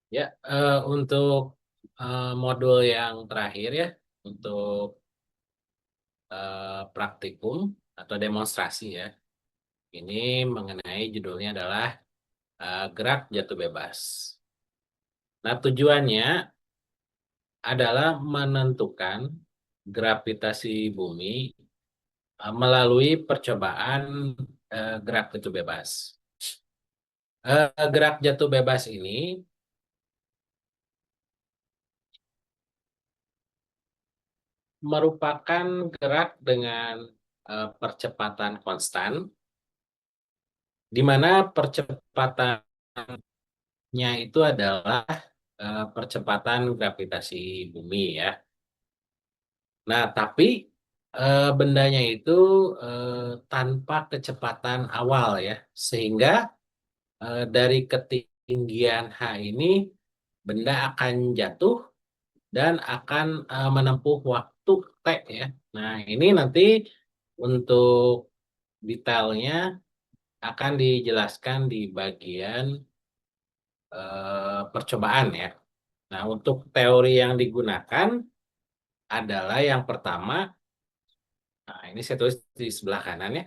Ya, untuk modul yang terakhir ya, untuk praktikum atau demonstrasi ya, ini mengenai judulnya adalah gerak jatuh bebas. Nah, tujuannya adalah menentukan gravitasi bumi melalui percobaan gerak jatuh bebas. Gerak jatuh bebas ini merupakan gerak dengan percepatan konstan, di mana percepatannya itu adalah percepatan gravitasi bumi ya. Nah, tapi bendanya itu tanpa kecepatan awal ya, sehingga dari ketinggian H ini benda akan jatuh dan akan menempuh waktu T ya. Nah, ini nanti untuk detailnya akan dijelaskan di bagian percobaan ya. Nah, untuk teori yang digunakan adalah yang pertama, nah ini saya tulis di sebelah kanan ya.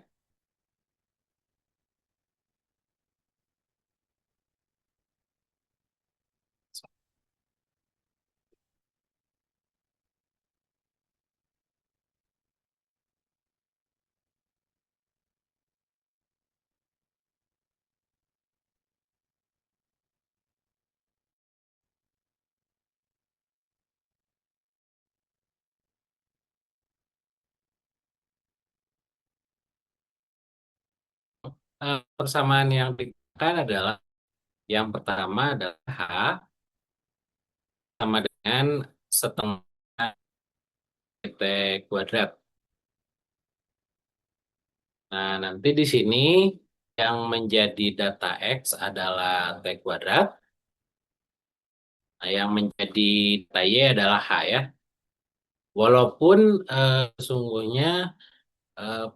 Persamaan yang digunakan adalah yang pertama adalah H sama dengan setengah PT kuadrat. Nah, nanti di sini yang menjadi data X adalah T kuadrat. Nah, yang menjadi data Y adalah H ya. Walaupun sesungguhnya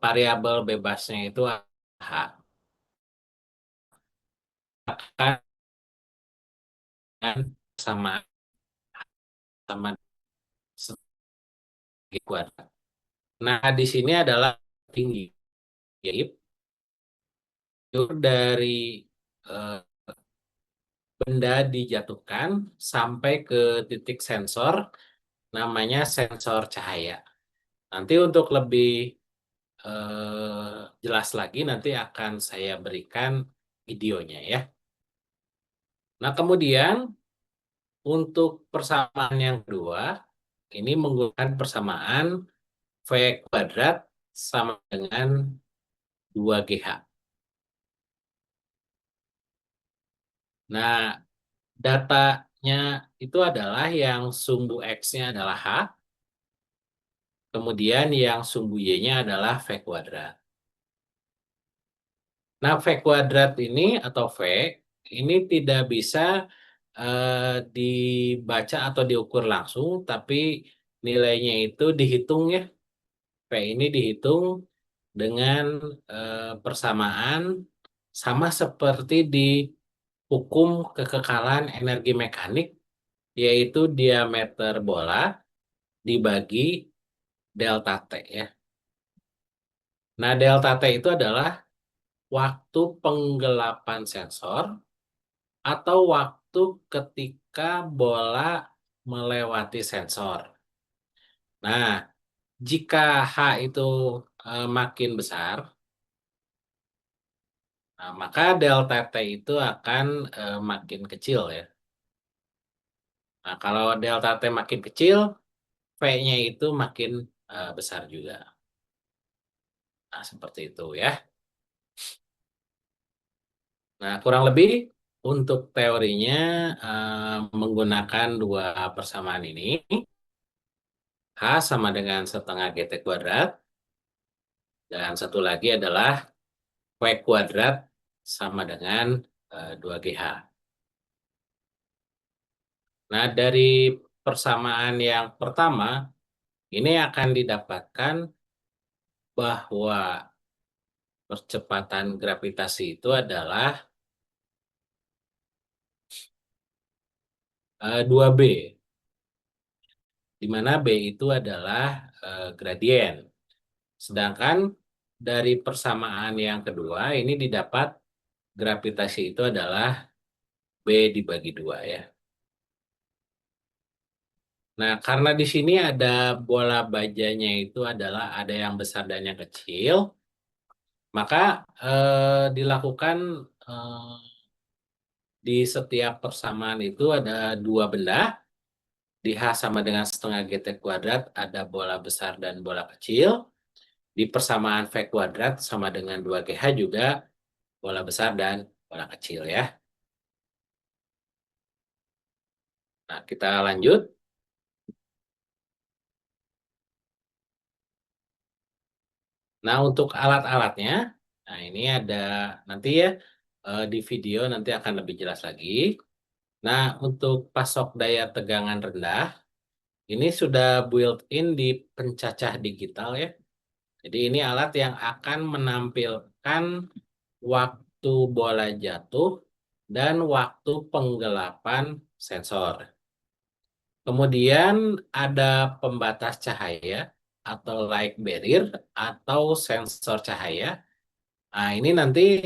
variabel bebasnya itu H. Kan sama sama segi kuadrat. Nah, di sini adalah tinggi. Jadi, itu dari eh, benda dijatuhkan sampai ke titik sensor, namanya sensor cahaya. Nanti untuk lebih jelas lagi, nanti akan saya berikan videonya ya. Nah, kemudian untuk persamaan yang kedua, ini menggunakan persamaan V kuadrat sama dengan 2GH. Nah, datanya itu adalah yang sumbu X-nya adalah H, kemudian yang sumbu Y-nya adalah V kuadrat. Nah, V kuadrat ini atau V ini tidak bisa dibaca atau diukur langsung, tapi nilainya itu dihitung ya. V ini dihitung dengan persamaan sama seperti di hukum kekekalan energi mekanik, yaitu diameter bola dibagi delta T ya. Nah, delta T itu adalah waktu penggelapan sensor atau waktu ketika bola melewati sensor. Nah, jika H itu makin besar, nah, maka delta T itu akan makin kecil ya. Nah, kalau delta T makin kecil, V-nya itu makin besar juga. Nah, seperti itu ya. Nah, kurang lebih untuk teorinya menggunakan dua persamaan ini. H sama dengan setengah GT kuadrat. Dan satu lagi adalah V kuadrat sama dengan 2GH. Nah, dari persamaan yang pertama, ini akan didapatkan bahwa percepatan gravitasi itu adalah 2B, di mana B itu adalah gradien. Sedangkan dari persamaan yang kedua ini didapat gravitasi itu adalah B dibagi 2 ya. Nah, karena di sini ada bola bajanya itu adalah ada yang besar dan yang kecil, maka dilakukan eh, di setiap persamaan itu ada dua benda, di H sama dengan setengah GT kuadrat ada bola besar dan bola kecil, di persamaan V kuadrat sama dengan 2GH juga bola besar dan bola kecil ya. Nah, kita lanjut. Nah, untuk alat-alatnya, nah ini ada nanti ya di video nanti akan lebih jelas lagi. Nah, untuk pasok daya tegangan rendah, ini sudah built-in di pencacah digital ya. Jadi ini alat yang akan menampilkan waktu bola jatuh dan waktu penggelapan sensor. Kemudian ada pembatas cahaya atau light barrier atau sensor cahaya. Nah, ini nanti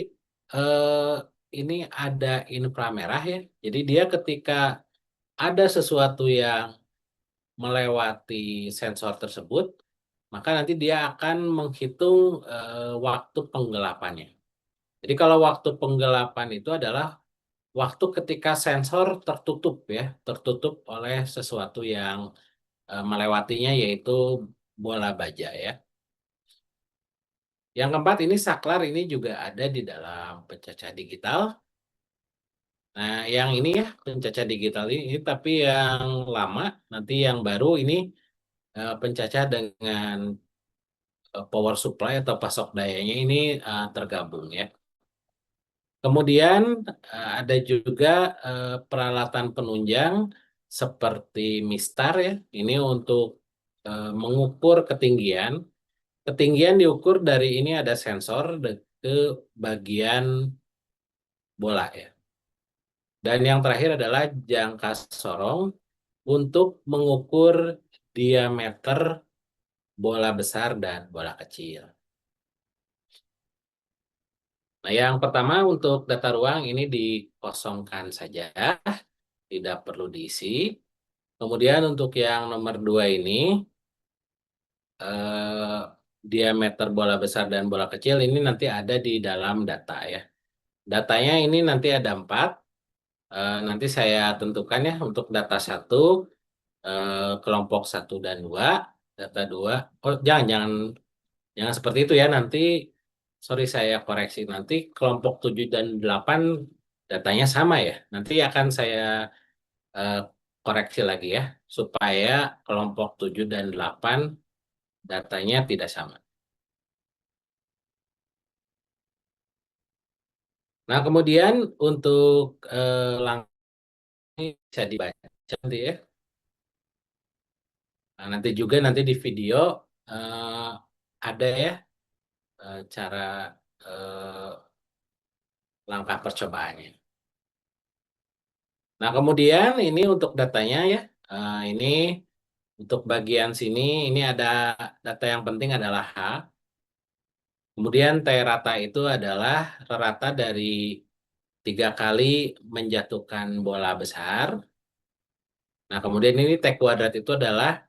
eh, ini ada inframerah ya. Jadi dia ketika ada sesuatu yang melewati sensor tersebut, maka nanti dia akan menghitung waktu penggelapannya. Jadi kalau waktu penggelapan itu adalah waktu ketika sensor tertutup ya, tertutup oleh sesuatu yang melewatinya yaitu bola baja ya. Yang keempat ini saklar ini juga ada di dalam pencacah digital. Nah, yang ini ya pencacah digital ini tapi yang lama, nanti yang baru ini pencacah dengan power supply atau pasok dayanya ini tergabung ya. Kemudian ada juga peralatan penunjang seperti mistar ya. Ini untuk mengukur ketinggian. Ketinggian diukur dari ini ada sensor ke bagian bola ya. Dan yang terakhir adalah jangka sorong untuk mengukur diameter bola besar dan bola kecil. Nah, yang pertama untuk data ruang ini dikosongkan saja, tidak perlu diisi. Kemudian untuk yang nomor 2 ini, eh, diameter bola besar dan bola kecil ini nanti ada di dalam data ya. Datanya ini nanti ada 4. Nanti saya tentukan ya untuk data 1, kelompok 1 dan 2, data 2. Oh, jangan seperti itu ya. Nanti, sorry saya koreksi. Nanti kelompok 7 dan 8 datanya sama ya. Nanti akan saya eh, koreksi lagi ya. Supaya kelompok 7 dan 8 datanya tidak sama. Nah, kemudian untuk langkah ini bisa dibaca nanti ya. Nah, nanti juga nanti di video eh, ada ya cara eh, langkah percobaannya. Nah, kemudian ini untuk datanya ya. Ini untuk bagian sini ini ada data yang penting adalah H. Kemudian T rata itu adalah rata dari 3 kali menjatuhkan bola besar. Nah, kemudian ini T kuadrat itu adalah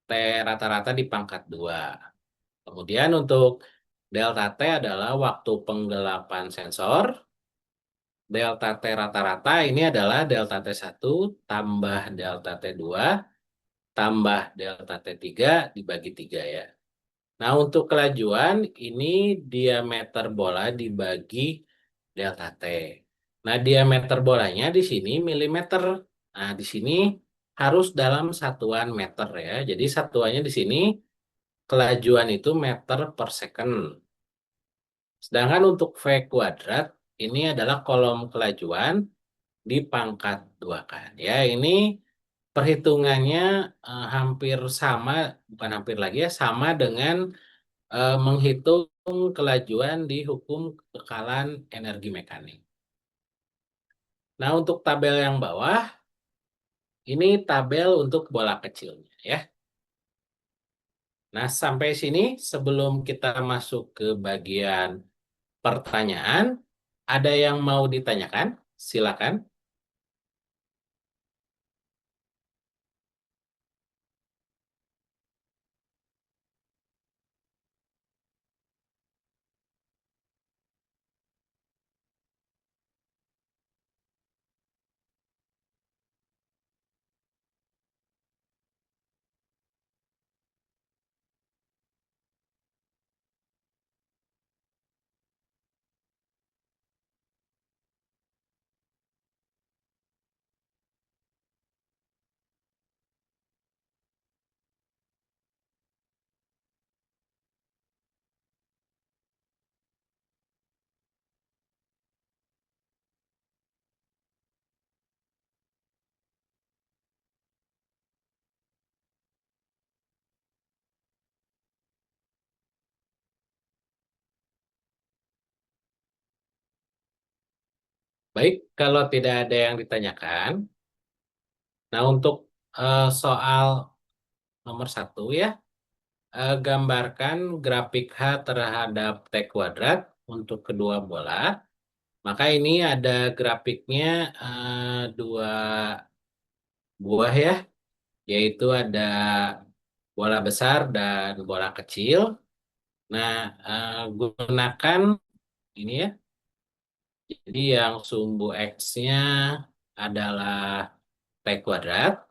T rata-rata di pangkat 2. Kemudian untuk delta T adalah waktu penggelapan sensor. Delta T rata-rata ini adalah delta T1 tambah delta T2 tambah delta T3 dibagi 3 ya. Nah, untuk kelajuan ini diameter bola dibagi delta T. Nah, diameter bolanya di sini milimeter. Nah, di sini harus dalam satuan meter ya. Jadi satuannya di sini kelajuan itu meter per second. Sedangkan untuk V kuadrat ini adalah kolom kelajuan di pangkat 2 kan. Ya, ini perhitungannya hampir sama, bukan hampir lagi ya, sama dengan menghitung kelajuan di hukum kekekalan energi mekanik. Nah, untuk tabel yang bawah, Ini tabel untuk bola kecilnya ya. Nah, sampai sini sebelum kita masuk ke bagian pertanyaan, ada yang mau ditanyakan? Silakan. Baik, kalau tidak ada yang ditanyakan, nah untuk soal nomor satu ya, gambarkan grafik H terhadap T kuadrat untuk kedua bola. Maka ini ada grafiknya dua buah ya, yaitu ada bola besar dan bola kecil. Nah, gunakan ini ya, jadi yang sumbu X-nya adalah T kuadrat,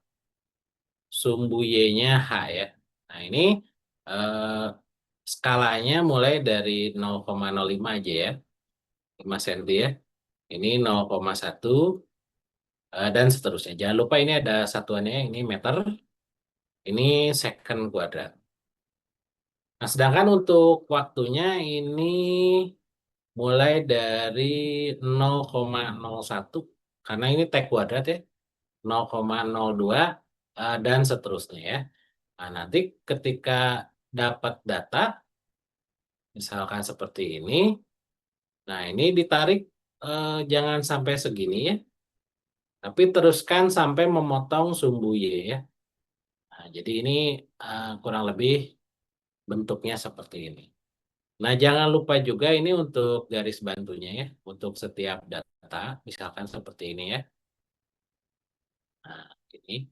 sumbu Y-nya H ya. Nah, ini eh, skalanya mulai dari 0,05 aja ya, 5 cm ya. Ini 0,1 dan seterusnya. Jangan lupa ini ada satuannya, ini meter, ini second kuadrat. Nah, sedangkan untuk waktunya ini mulai dari 0,01 karena ini T kuadrat ya, 0,02 dan seterusnya ya. Nah, nanti ketika dapat data, misalkan seperti ini, nah ini ditarik jangan sampai segini ya, tapi teruskan sampai memotong sumbu Y ya. Nah, jadi ini kurang lebih bentuknya seperti ini. Nah, jangan lupa juga ini untuk garis bantunya ya, untuk setiap data, misalkan seperti ini ya. Nah, ini.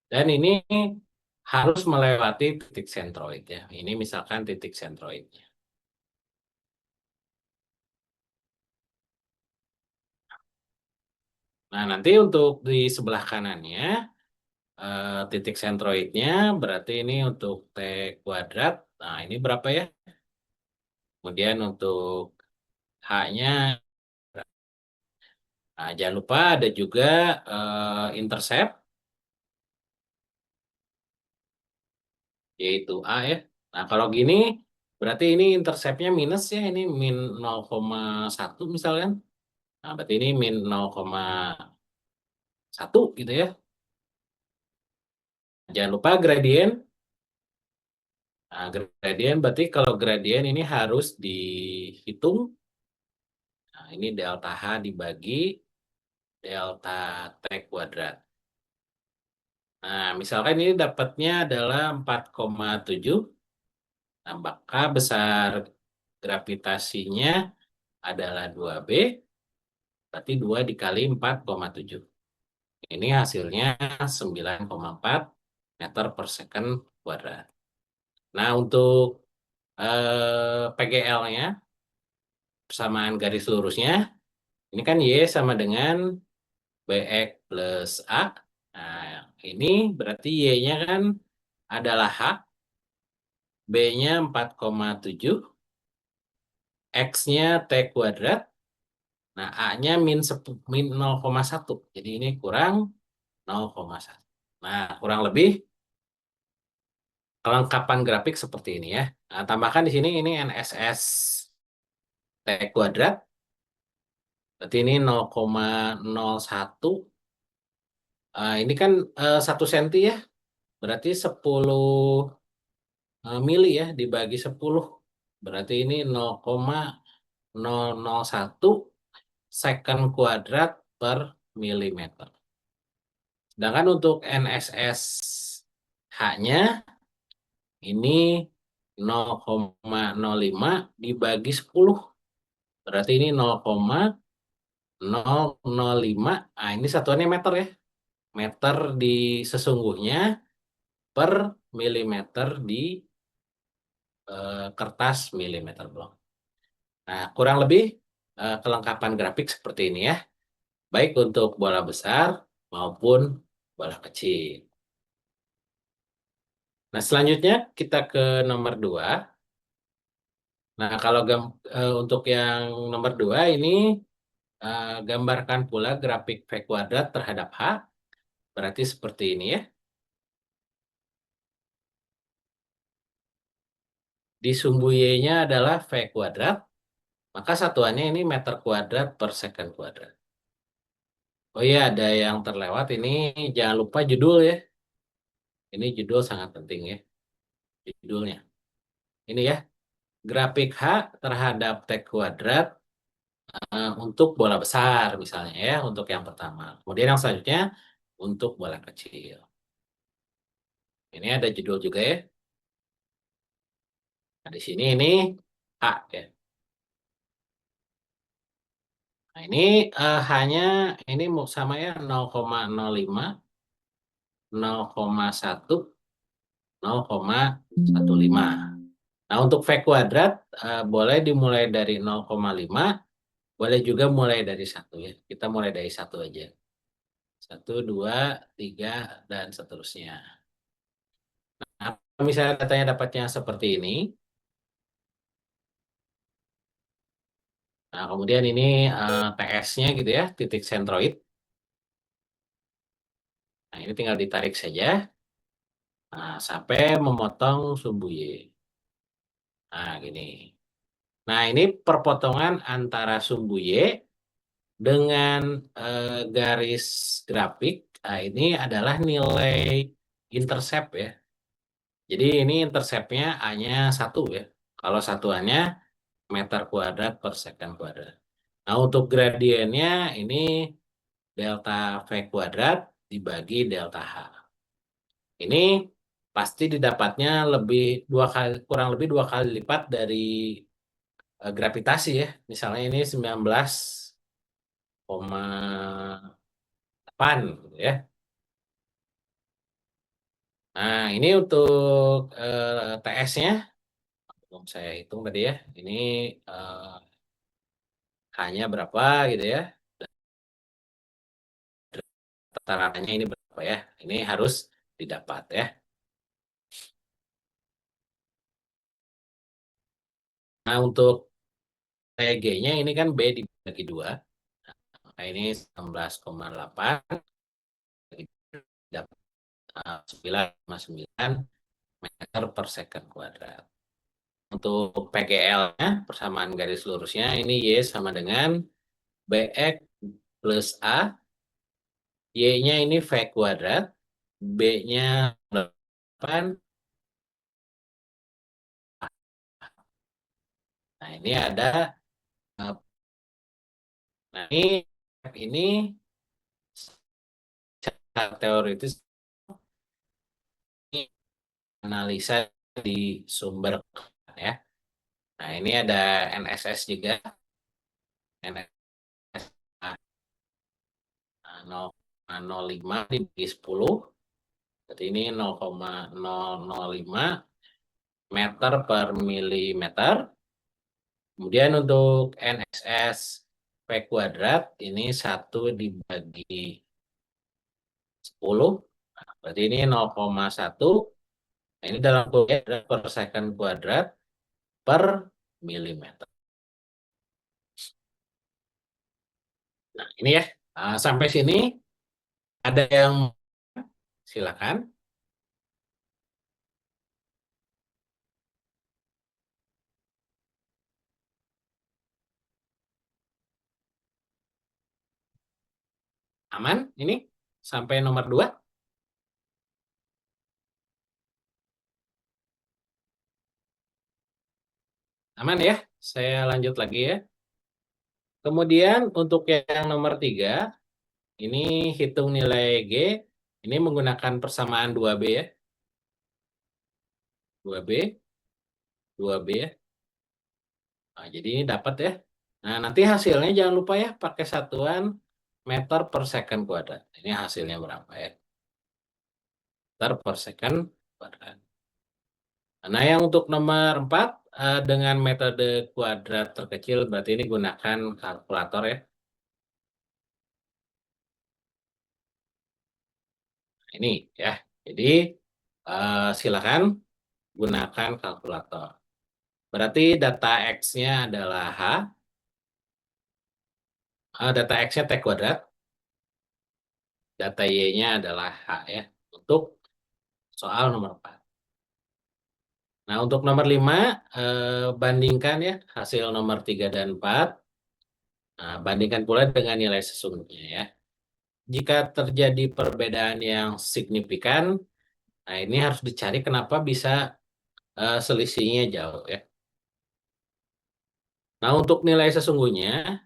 Dan ini harus melewati titik sentroid ya. Ini misalkan titik sentroidnya. Nah, nanti untuk di sebelah kanannya, titik sentroidnya berarti ini untuk T kuadrat. Nah, ini berapa ya? Kemudian untuk H-nya, nah, jangan lupa ada juga intercept, yaitu A ya. Nah, kalau gini, berarti ini interceptnya minus ya, ini min 0,1 misalkan. Nah, berarti ini min 0,1 gitu ya. Jangan lupa gradien. Nah, gradien berarti kalau gradien ini harus dihitung. Nah, ini delta H dibagi delta T kuadrat. Nah, misalkan ini dapatnya adalah 4,7. Nah, maka besar gravitasinya adalah 2B, berarti 2 dikali 4,7. Ini hasilnya 9,4 meter per second kuadrat. Nah, untuk PGL-nya, persamaan garis lurusnya, ini kan Y sama dengan BX plus A. Nah, ini berarti Y-nya kan adalah H, B-nya 4,7, X-nya T kuadrat, nah A-nya min 0,1. Jadi ini kurang 0,1. Nah, kurang lebih kelengkapan grafik seperti ini ya. Nah, tambahkan di sini ini NSS T kuadrat, berarti ini 0,01. Ini kan 1 senti ya, berarti 10 mili ya, dibagi 10. Berarti ini 0,001 second kuadrat per milimeter. Sedangkan untuk NSSH-nya ini 0,05 dibagi 10. Berarti ini 0,005. Nah, ini satuannya meter ya. Meter di sesungguhnya per milimeter di kertas milimeter blok. Nah, kurang lebih kelengkapan grafik seperti ini ya. Baik untuk bola besar maupun bola kecil. Nah, selanjutnya kita ke nomor 2. Nah, kalau untuk yang nomor 2 ini gambarkan pula grafik V kuadrat terhadap H. Berarti seperti ini ya. Di sumbu Y-nya adalah V kuadrat, maka satuannya ini meter kuadrat per second kuadrat. Oh iya, ada yang terlewat ini, jangan lupa judul ya. Ini judul sangat penting ya, judulnya. Ini ya, grafik H terhadap T kuadrat untuk bola besar misalnya ya, untuk yang pertama. Kemudian yang selanjutnya untuk bola kecil. Ini ada judul juga ya. Nah, di sini ini H ya. Nah, ini hanya ini sama ya 0,05, 0,1, 0,15. Nah, untuk V kuadrat boleh dimulai dari 0,5, boleh juga mulai dari 1 ya. Kita mulai dari 1 aja. 1, 2, 3, dan seterusnya. Nah, kalau misalnya datanya dapatnya seperti ini, nah kemudian ini TS-nya gitu ya, titik sentroid. Nah, ini tinggal ditarik saja sampai memotong sumbu Y. Nah, gini. Nah, ini perpotongan antara sumbu Y dengan garis grafik. Nah, ini adalah nilai intercept ya. Jadi ini interceptnya hanya 1 ya. Kalau satuannya meter kuadrat per second kuadrat. Nah, untuk gradiennya ini delta V kuadrat dibagi delta H. Ini pasti didapatnya kurang lebih 2 kali lipat dari gravitasi ya. Misalnya ini 19,8 gitu ya. Nah, ini untuk TS-nya, belum saya hitung tadi ya. Ini hanya berapa gitu ya. Rata-ratanya ini berapa ya. Ini harus didapat ya. Nah, untuk TG-nya ini kan B dibagi 2. Nah, ini 19,8 dapat 9,9 meter per second kuadrat. Untuk PGL-nya, persamaan garis lurusnya, ini Y sama dengan BX plus A. Y-nya ini V kuadrat. B-nya 8. Nah, ini ada. Nah, ini secara teoritis ini analisa di sumber ya. Nah, ini ada NSS juga. NSS 0,05 dibagi 10. Berarti ini 0,005 meter per milimeter. Kemudian untuk NSS P kuadrat ini 1 dibagi 10. Berarti ini 0,1. Nah, ini dalam kuadrat per second kuadrat per milimeter. Nah, ini ya. Sampai sini ada yang silakan. Aman ini sampai nomor 2. Aman ya. Saya lanjut lagi ya. Kemudian untuk yang nomor 3. Ini hitung nilai G. Ini menggunakan persamaan 2B ya. 2B, 2B ya. Nah, jadi ini dapat ya. Nah, nanti hasilnya jangan lupa ya pakai satuan meter per second kuadrat. Ini hasilnya berapa ya? Meter per second kuadrat. Nah, yang untuk nomor 4 dengan metode kuadrat terkecil berarti ini gunakan kalkulator ya. Ini ya. Jadi silakan gunakan kalkulator. Berarti data X-nya adalah H, data X-nya T kuadrat, data Y-nya adalah H ya. Untuk soal nomor 4. Nah, untuk nomor 5, bandingkan ya hasil nomor 3 dan 4. Nah, bandingkan pula dengan nilai sesungguhnya ya. Jika terjadi perbedaan yang signifikan, nah ini harus dicari kenapa bisa selisihnya jauh ya. Nah, untuk nilai sesungguhnya,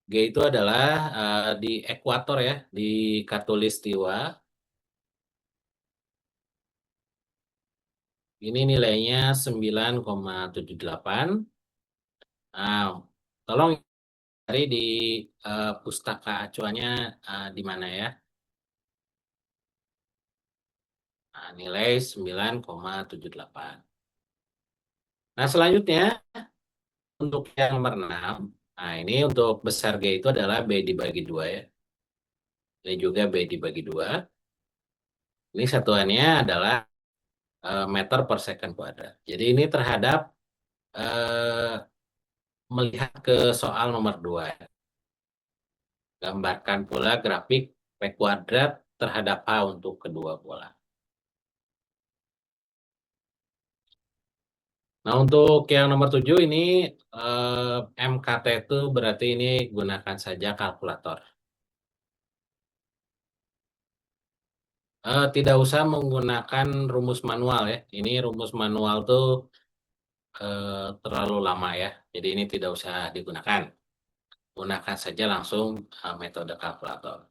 G itu adalah di ekuator ya, di khatulistiwa. Ini nilainya 9,78. Nah, tolong cari di pustaka acuannya di mana ya. Nah, nilai 9,78. Nah, selanjutnya untuk yang nomor 6. Nah, ini untuk besar G itu adalah B dibagi 2 ya. Ini juga B dibagi 2. Ini satuannya adalah meter per second kuadrat. Jadi ini terhadap eh, melihat ke soal nomor 2. Gambarkan pula grafik P kuadrat terhadap H untuk kedua bola. Nah, untuk yang nomor 7 ini MKT itu berarti ini gunakan saja kalkulator. Tidak usah menggunakan rumus manual ya. Ini rumus manual tuh terlalu lama ya. Jadi ini tidak usah digunakan. Gunakan saja langsung metode kalkulator.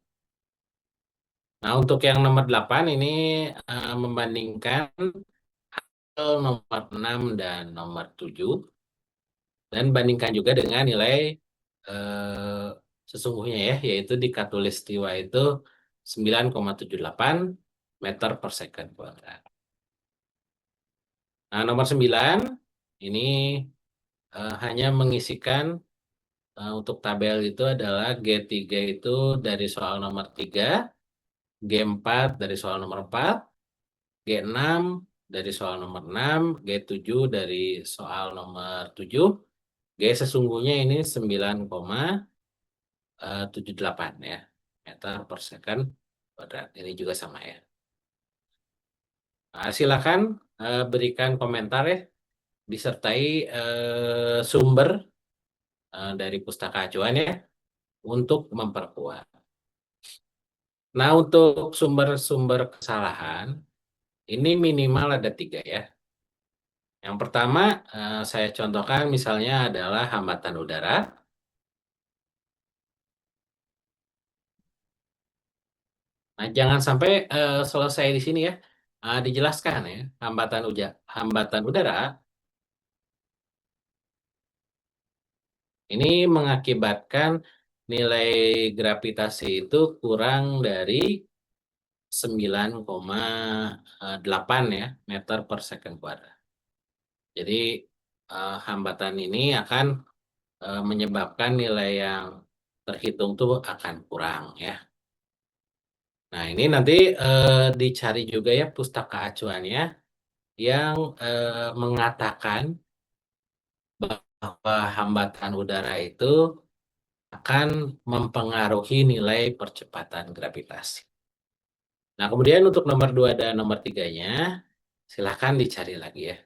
Nah, untuk yang nomor 8 ini membandingkan nomor 6 dan nomor 7 dan bandingkan juga dengan nilai eh, sesungguhnya ya, yaitu di khatulistiwa itu 9,78 meter per second kuadrat. Nah, nomor 9 ini hanya mengisikan untuk tabel itu adalah G3 itu dari soal nomor 3, G4 dari soal nomor 4, G6 dari soal nomor 6, G7 dari soal nomor 7, G sesungguhnya ini 9,78 ya, meter per second kuadrat. Ini juga sama ya. Nah, silakan berikan komentar ya, disertai sumber dari pustaka acuan ya, untuk memperkuat. Nah, untuk sumber-sumber kesalahan, ini minimal ada 3 ya. Yang pertama, saya contohkan misalnya adalah hambatan udara. Nah, jangan sampai selesai di sini ya. Dijelaskan ya, hambatan udara ini mengakibatkan nilai gravitasi itu kurang dari 9,8 ya meter per second kuadrat. Jadi hambatan ini akan menyebabkan nilai yang terhitung tuh akan kurang ya. Nah, ini nanti dicari juga ya pustaka acuannya yang mengatakan bahwa hambatan udara itu akan mempengaruhi nilai percepatan gravitasi. Nah, kemudian untuk nomor 2 dan nomor 3-nya, silahkan dicari lagi ya.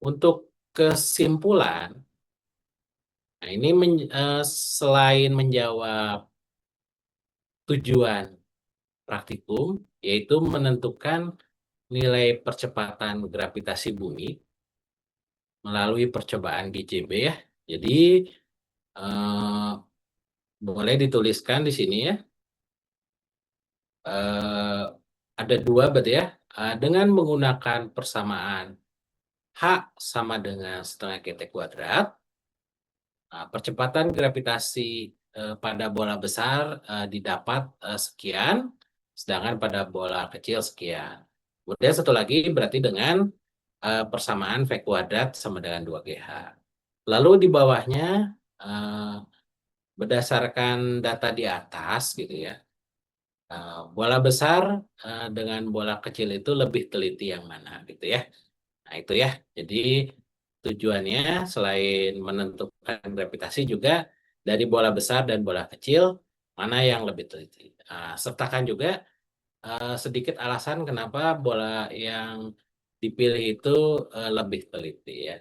Untuk kesimpulan, nah ini selain menjawab tujuan praktikum, yaitu menentukan nilai percepatan gravitasi bumi melalui percobaan GCB ya. Jadi, eh, boleh dituliskan di sini ya. Eh, ada dua berarti ya. Dengan menggunakan persamaan H sama dengan setengah GT kuadrat, percepatan gravitasi pada bola besar didapat sekian, sedangkan pada bola kecil sekian. Kemudian satu lagi berarti dengan persamaan V kuadrat sama dengan 2GH. Lalu di bawahnya eh, berdasarkan data di atas gitu ya, bola besar dengan bola kecil itu lebih teliti yang mana gitu ya. Nah itu ya. Jadi tujuannya selain menentukan gravitasi juga dari bola besar dan bola kecil mana yang lebih teliti. Sertakan juga sedikit alasan kenapa bola yang dipilih itu lebih teliti ya.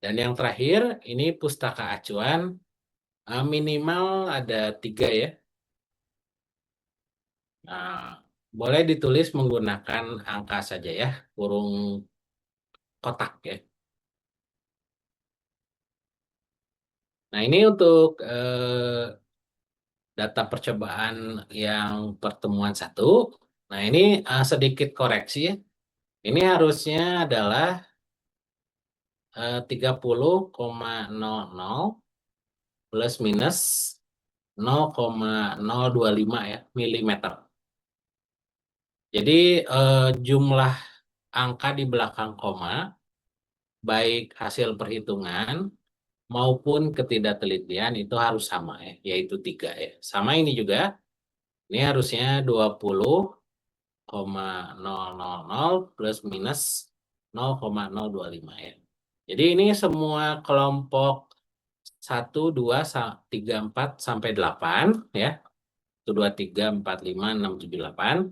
Dan yang terakhir ini pustaka acuan minimal ada tiga ya. Nah, boleh ditulis menggunakan angka saja ya, kurung kotak ya. Nah, ini untuk data percobaan yang pertemuan satu. Nah, ini sedikit koreksi ya. Ini harusnya adalah 30,00 plus minus 0,025 ya milimeter. Jadi jumlah angka di belakang koma, baik hasil perhitungan maupun ketidaktelitian itu harus sama ya, yaitu 3 ya. Sama ini juga, ini harusnya 20,000 plus minus 0,025 ya. Jadi ini semua kelompok 1, 2, 3, 4 sampai 8 ya. 1, 2, 3, 4, 5, 6, 7, 8.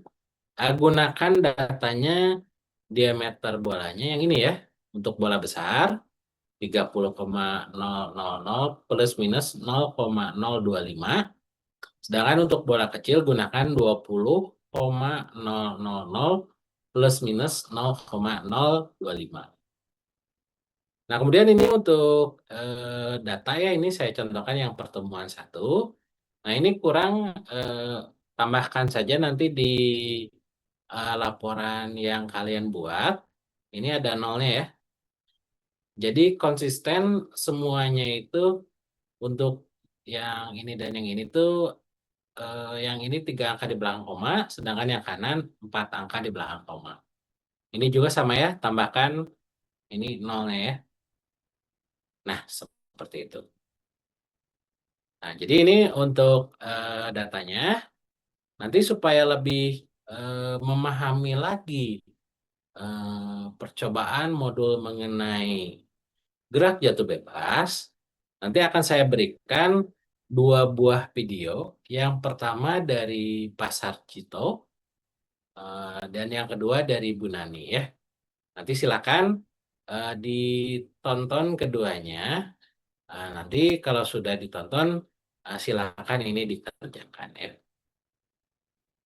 Gunakan datanya diameter bolanya yang ini ya. Untuk bola besar 30,000 plus minus 0,025. Sedangkan untuk bola kecil gunakan 20,000 plus minus 0,025. Nah, kemudian ini untuk data ya, ini saya contohkan yang pertemuan satu. Nah, ini kurang tambahkan saja nanti di laporan yang kalian buat. Ini ada nolnya ya. Jadi konsisten semuanya itu untuk yang ini dan yang ini tuh yang ini 3 angka di belakang koma, sedangkan yang kanan 4 angka di belakang koma. Ini juga sama ya, tambahkan ini nolnya ya. Nah, seperti itu. Nah, jadi ini untuk datanya. Nanti supaya lebih memahami lagi percobaan modul mengenai gerak jatuh bebas, nanti akan saya berikan 2 buah video. Yang pertama dari Pasar Cito, dan yang kedua dari Bu Nani ya. Nanti silakan ditonton keduanya. Nanti kalau sudah ditonton, silakan ini dikerjakan ya.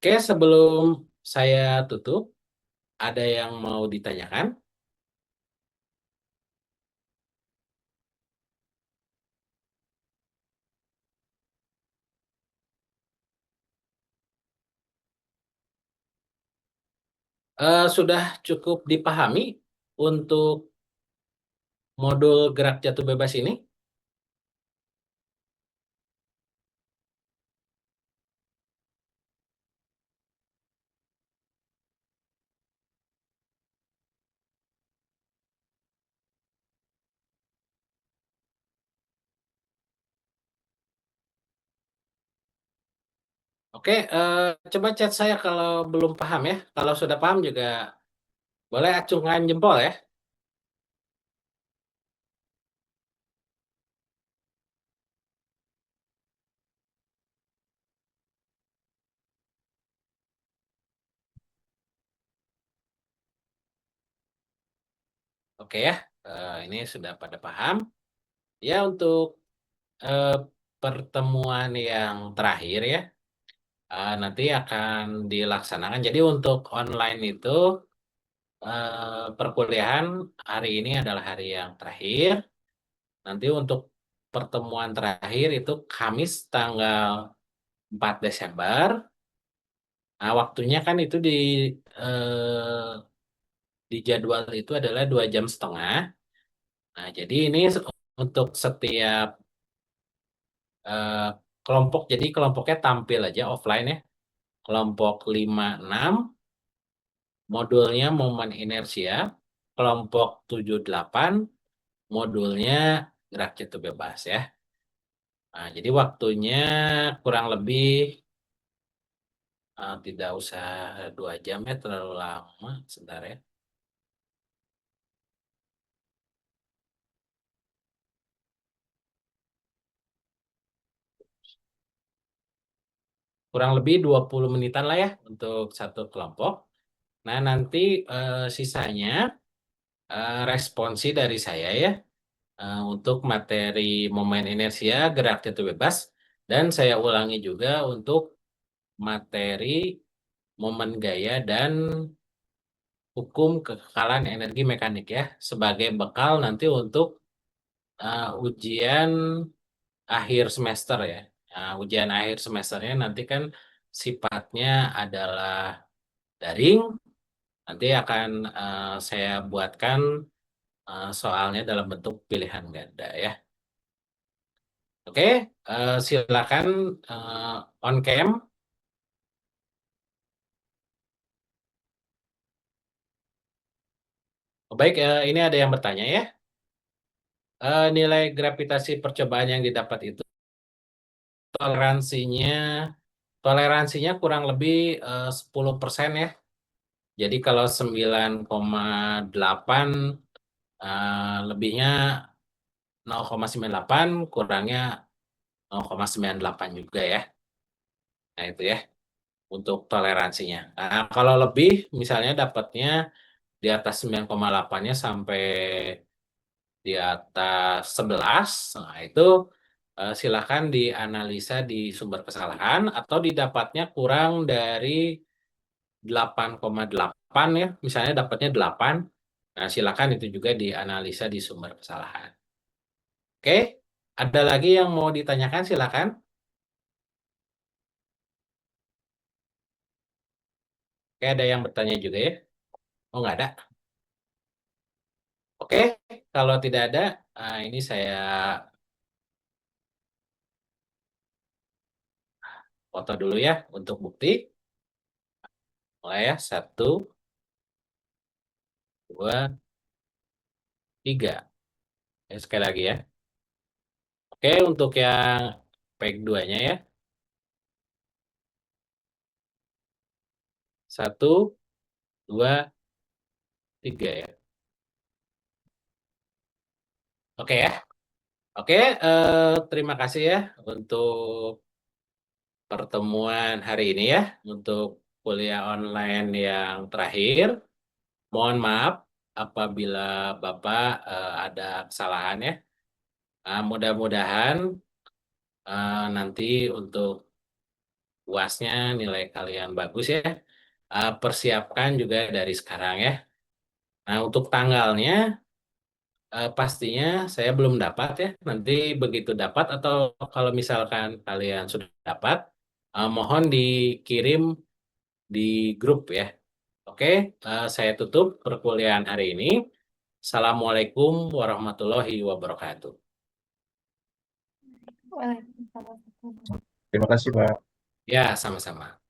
Oke, sebelum saya tutup, ada yang mau ditanyakan? Sudah cukup dipahami untuk modul gerak jatuh bebas ini? Oke, coba chat saya kalau belum paham ya. Kalau sudah paham juga boleh acungkan jempol ya. Oke ya, ini sudah pada paham. Ya untuk eh, pertemuan yang terakhir ya, nanti akan dilaksanakan. Jadi untuk online itu perkuliahan hari ini adalah hari yang terakhir. Nanti untuk pertemuan terakhir itu Kamis tanggal 4 Desember. Nah, waktunya kan itu di jadwal itu adalah 2 jam setengah. Nah, jadi ini untuk setiap eh, kelompok, jadi kelompoknya tampil aja offline ya. Kelompok 5-6, modulnya momen inersia. Kelompok 7-8, modulnya gerak jatuh bebas ya. Nah, jadi waktunya kurang lebih tidak usah 2 jam ya, terlalu lama. Sebentar ya. Kurang lebih 20 menitan lah ya untuk satu kelompok. Nah, nanti sisanya responsi dari saya ya untuk materi momen inersia, gerak jatuh bebas, dan saya ulangi juga untuk materi momen gaya dan hukum kekekalan energi mekanik ya, sebagai bekal nanti untuk ujian akhir semester ya. Nah, ujian akhir semesternya nanti kan sifatnya adalah daring. Nanti akan saya buatkan soalnya dalam bentuk pilihan ganda ya. Oke, silakan on cam. Baik, ini ada yang bertanya ya. Nilai gravitasi percobaan yang didapat itu toleransinya toleransinya kurang lebih 10% ya. Jadi kalau 9,8 lebihnya 0,98, kurangnya 0,98 juga ya. Nah, itu ya untuk toleransinya. Nah, kalau lebih misalnya dapatnya di atas 9,8-nya sampai di atas 11, nah itu silakan dianalisa di sumber kesalahan atau didapatnya kurang dari 8,8 ya, misalnya dapatnya 8. Nah, silakan itu juga dianalisa di sumber kesalahan. Oke, ada lagi yang mau ditanyakan silakan. Oke, ada yang bertanya juga ya. Oh, nggak ada. Oke, kalau tidak ada, ini saya foto dulu ya untuk bukti. Mulai ya, 1, 2, 3. Ya, sekali lagi ya. Oke, untuk yang peg 2-nya ya. 1, 2, 3 ya. Oke ya. Oke, terima kasih ya untuk pertemuan hari ini ya. Untuk kuliah online yang terakhir. Mohon maaf apabila Bapak ada kesalahan ya. Mudah-mudahan nanti untuk UASnya nilai kalian bagus ya. Persiapkan juga dari sekarang ya. Nah, untuk tanggalnya pastinya saya belum dapat ya. Nanti begitu dapat atau kalau misalkan kalian sudah dapat, mohon dikirim di grup ya. Oke, saya tutup perkuliahan hari ini. Assalamualaikum warahmatullahi wabarakatuh. Waalaikumsalam. Terima kasih, Pak. Ya, sama-sama.